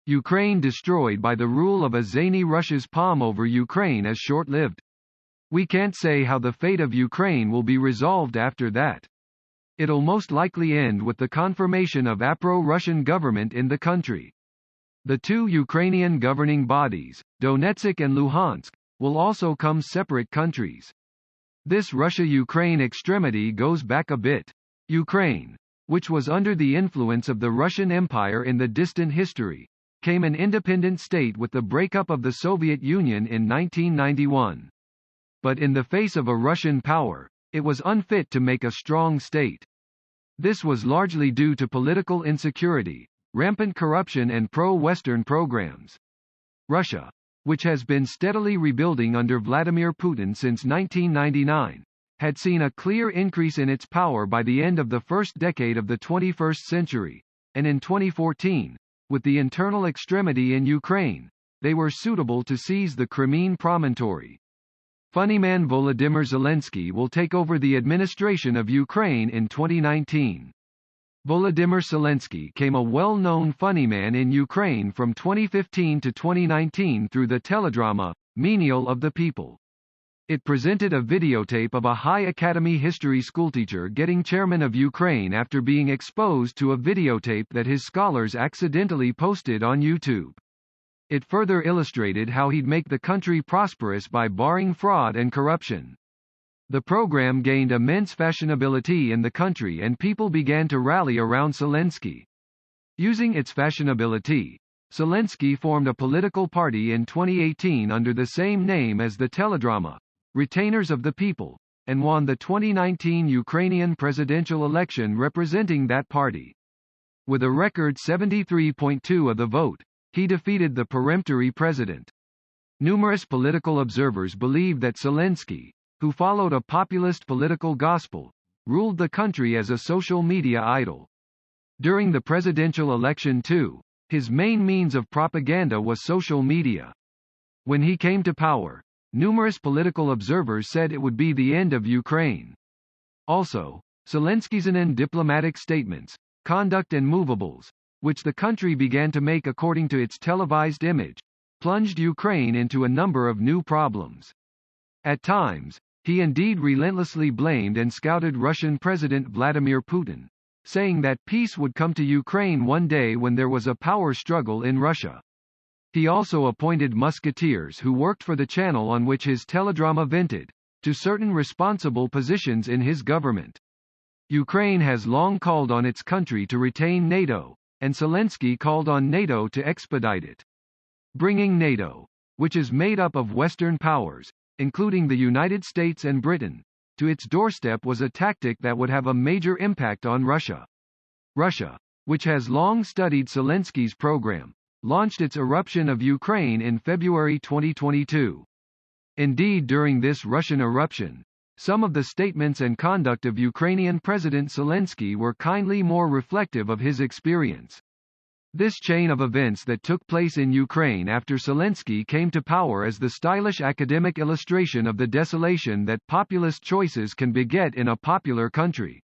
Ukraine destroyed by the rule of a zany Russia's palm over Ukraine is short-lived. We can't say how the fate of Ukraine will be resolved after that. It'll most likely end with the confirmation of a pro-Russian government in the country. The two Ukrainian governing bodies, Donetsk and Luhansk, will also come separate countries. This Russia-Ukraine extremity goes back a bit. Ukraine, which was under the influence of the Russian Empire in the distant history, became an independent state with the breakup of the Soviet Union in 1991. But in the face of a Russian power, it was unfit to make a strong state. This was largely due to political insecurity, rampant corruption and pro-Western programs. Russia, which has been steadily rebuilding under Vladimir Putin since 1999, had seen a clear increase in its power by the end of the first decade of the 21st century, and in 2014, with the internal extremity in Ukraine, they were suitable to seize the Crimean promontory. Funnyman Volodymyr Zelensky will take over the administration of Ukraine in 2019. Volodymyr Zelensky became a well-known funnyman in Ukraine from 2015 to 2019 through the teledrama, Menial of the People. It presented a videotape of a high academy history schoolteacher getting chairman of Ukraine after being exposed to a videotape that his scholars accidentally posted on YouTube. It further illustrated how he'd make the country prosperous by barring fraud and corruption. The program gained immense fashionability in the country and people began to rally around Zelensky. Using its fashionability, Zelensky formed a political party in 2018 under the same name as the teledrama, Retainers of the People, and won the 2019 Ukrainian presidential election representing that party. With a record 73.2% of the vote, he defeated the peremptory president. Numerous political observers believe that Zelensky, who followed a populist political gospel, ruled the country as a social media idol. During the presidential election too, his main means of propaganda was social media. When he came to power, numerous political observers said it would be the end of Ukraine. Also, Zelensky's diplomatic statements, conduct and movables, which the country began to make according to its televised image, plunged Ukraine into a number of new problems. At times, he indeed relentlessly blamed and scouted Russian President Vladimir Putin, saying that peace would come to Ukraine one day when there was a power struggle in Russia. He also appointed musketeers who worked for the channel on which his teledrama vented, to certain responsible positions in his government. Ukraine has long called on its country to retain NATO, and Zelensky called on NATO to expedite it. Bringing NATO, which is made up of Western powers, including the United States and Britain, to its doorstep was a tactic that would have a major impact on Russia. Russia, which has long studied Zelensky's program, launched its eruption of Ukraine in February 2022. Indeed, during this Russian eruption, some of the statements and conduct of Ukrainian President Zelensky were kindly more reflective of his experience. This chain of events that took place in Ukraine after Zelensky came to power is the stylish academic illustration of the desolation that populist choices can beget in a popular country.